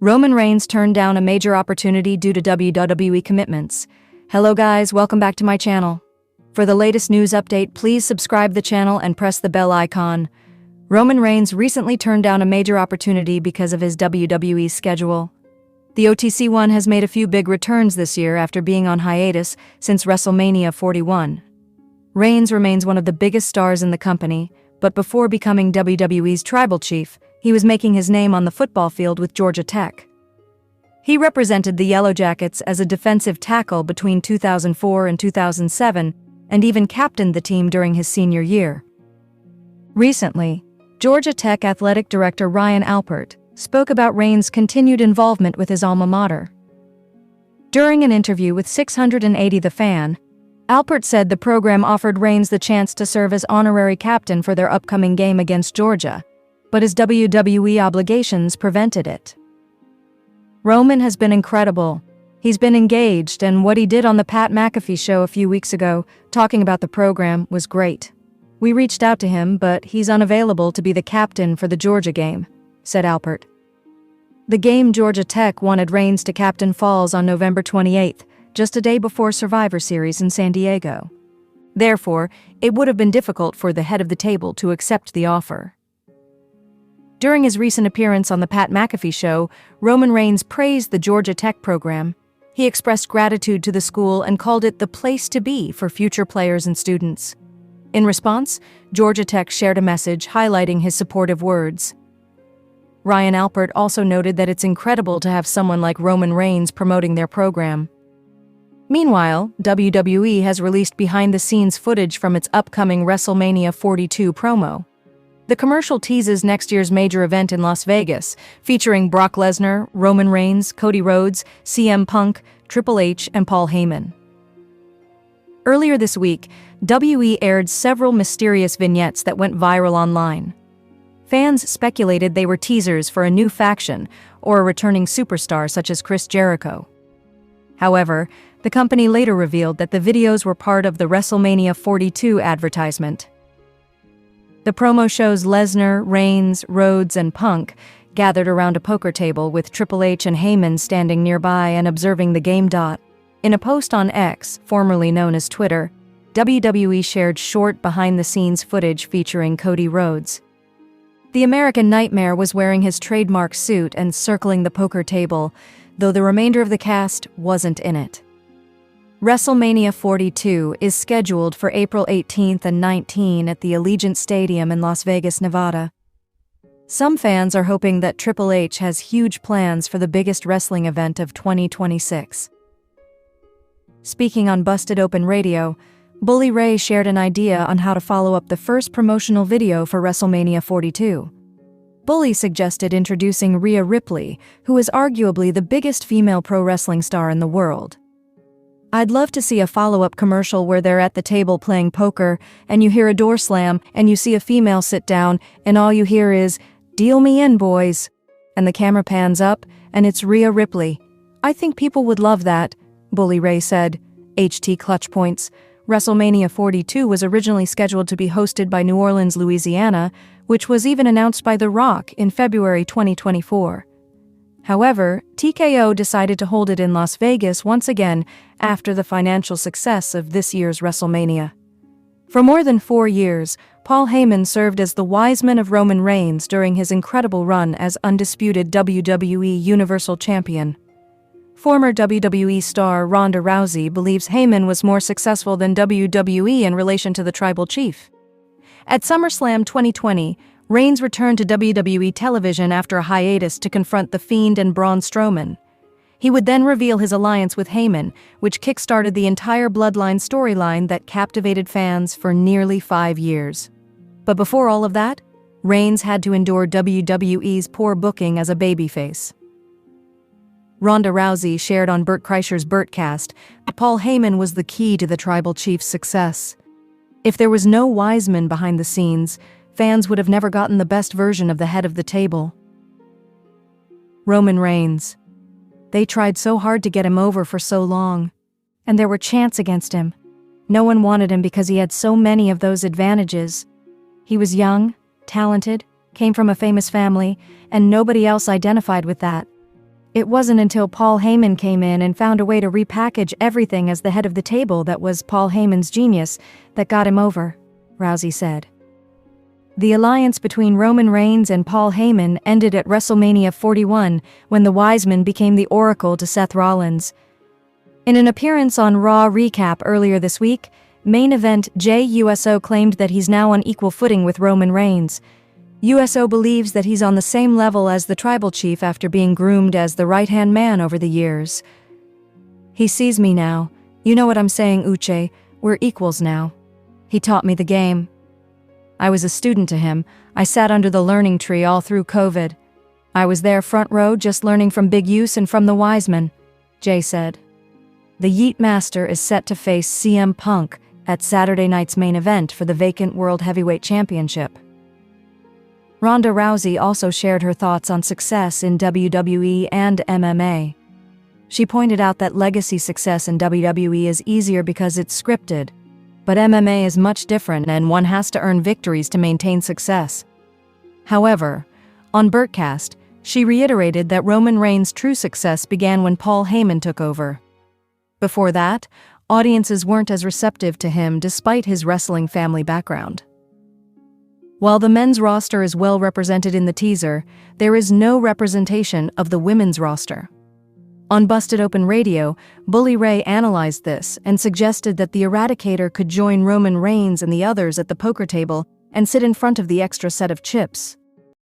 Roman Reigns turned down a major opportunity due to WWE commitments. Hello guys, welcome back to my channel. For the latest news update, please subscribe the channel and press the bell icon. Roman Reigns recently turned down a major opportunity because of his WWE schedule. The OTC one has made a few big returns this year after being on hiatus since Wrestlemania 41. Reigns remains one of the biggest stars in the company, but before becoming WWE's tribal chief, he was making his name on the football field with Georgia Tech. He represented the Yellow Jackets as a defensive tackle between 2004 and 2007, and even captained the team during his senior year. Recently, Georgia Tech athletic director Ryan Alpert spoke about Reigns' continued involvement with his alma mater. During an interview with 680 The Fan, Alpert said the program offered Reigns the chance to serve as honorary captain for their upcoming game against Georgia, but his WWE obligations prevented it. Roman has been incredible. He's been engaged, and what he did on the Pat McAfee show a few weeks ago, talking about the program, was great. We reached out to him, but he's unavailable to be the captain for the Georgia game, said Alpert. The game Georgia Tech wanted Reigns to captain falls on November 28th, just a day before Survivor Series in San Diego. Therefore, it would have been difficult for the head of the table to accept the offer. During his recent appearance on the Pat McAfee show, Roman Reigns praised the Georgia Tech program. He expressed gratitude to the school and called it the place to be for future players and students. In response, Georgia Tech shared a message highlighting his supportive words. Ryan Alpert also noted that it's incredible to have someone like Roman Reigns promoting their program. Meanwhile, WWE has released behind-the-scenes footage from its upcoming WrestleMania 42 promo. The commercial teases next year's major event in Las Vegas, featuring Brock Lesnar, Roman Reigns, Cody Rhodes, CM Punk, Triple H, and Paul Heyman. Earlier this week, WWE aired several mysterious vignettes that went viral online. Fans speculated they were teasers for a new faction or a returning superstar such as Chris Jericho. However, the company later revealed that the videos were part of the WrestleMania 42 advertisement. The promo shows Lesnar, Reigns, Rhodes, and Punk gathered around a poker table with Triple H and Heyman standing nearby and observing the game. In a post on X, formerly known as Twitter, WWE shared short behind-the-scenes footage featuring Cody Rhodes. The American Nightmare was wearing his trademark suit and circling the poker table, though the remainder of the cast wasn't in it. WrestleMania 42 is scheduled for April 18th and 19 at the Allegiant Stadium in Las Vegas, Nevada. Some fans are hoping that Triple H has huge plans for the biggest wrestling event of 2026. Speaking on Busted Open Radio, Bully Ray shared an idea on how to follow up the first promotional video for WrestleMania 42. Bully suggested introducing Rhea Ripley, who is arguably the biggest female pro wrestling star in the world. I'd love to see a follow-up commercial where they're at the table playing poker, and you hear a door slam, and you see a female sit down, and all you hear is, "Deal me in, boys." And the camera pans up, and it's Rhea Ripley. I think people would love that, Bully Ray said. HT Clutch Points. WrestleMania 42 was originally scheduled to be hosted by New Orleans, Louisiana, which was even announced by The Rock in February 2024. However, TKO decided to hold it in Las Vegas once again after the financial success of this year's WrestleMania. For more than 4 years, Paul Heyman served as the wise man of Roman Reigns during his incredible run as undisputed WWE Universal Champion. Former WWE star Ronda Rousey believes Heyman was more successful than WWE in relation to the tribal chief. At SummerSlam 2020, Reigns returned to WWE television after a hiatus to confront The Fiend and Braun Strowman. He would then reveal his alliance with Heyman, which kickstarted the entire Bloodline storyline that captivated fans for nearly 5 years. But before all of that, Reigns had to endure WWE's poor booking as a babyface. Ronda Rousey shared on Bert Kreischer's Bertcast that Paul Heyman was the key to the tribal chief's success. If there was no wise man behind the scenes, fans would have never gotten the best version of the head of the table. Roman Reigns. They tried so hard to get him over for so long, and there were chants against him. No one wanted him because he had so many of those advantages. He was young, talented, came from a famous family, and nobody else identified with that. It wasn't until Paul Heyman came in and found a way to repackage everything as the head of the table that was Paul Heyman's genius that got him over, Rousey said. The alliance between Roman Reigns and Paul Heyman ended at WrestleMania 41 when the wise man became the oracle to Seth Rollins. In an appearance on Raw Recap earlier this week, main event Jey Uso claimed that he's now on equal footing with Roman Reigns. Uso believes that he's on the same level as the tribal chief after being groomed as the right-hand man over the years. He sees me now. You know what I'm saying, Uche? We're equals now. He taught me the game. I was a student to him. I sat under the learning tree all through COVID. I was there front row just learning from Big Use and from the wise men, Jey said. The Yeet Master is set to face CM Punk at Saturday night's main event for the vacant World Heavyweight Championship. Ronda Rousey also shared her thoughts on success in WWE and MMA. She pointed out that legacy success in WWE is easier because it's scripted, but MMA is much different and one has to earn victories to maintain success. However, on Bertcast, she reiterated that Roman Reigns' true success began when Paul Heyman took over. Before that, audiences weren't as receptive to him despite his wrestling family background. While the men's roster is well represented in the teaser, there is no representation of the women's roster. On Busted Open Radio, Bully Ray analyzed this and suggested that the Eradicator could join Roman Reigns and the others at the poker table and sit in front of the extra set of chips.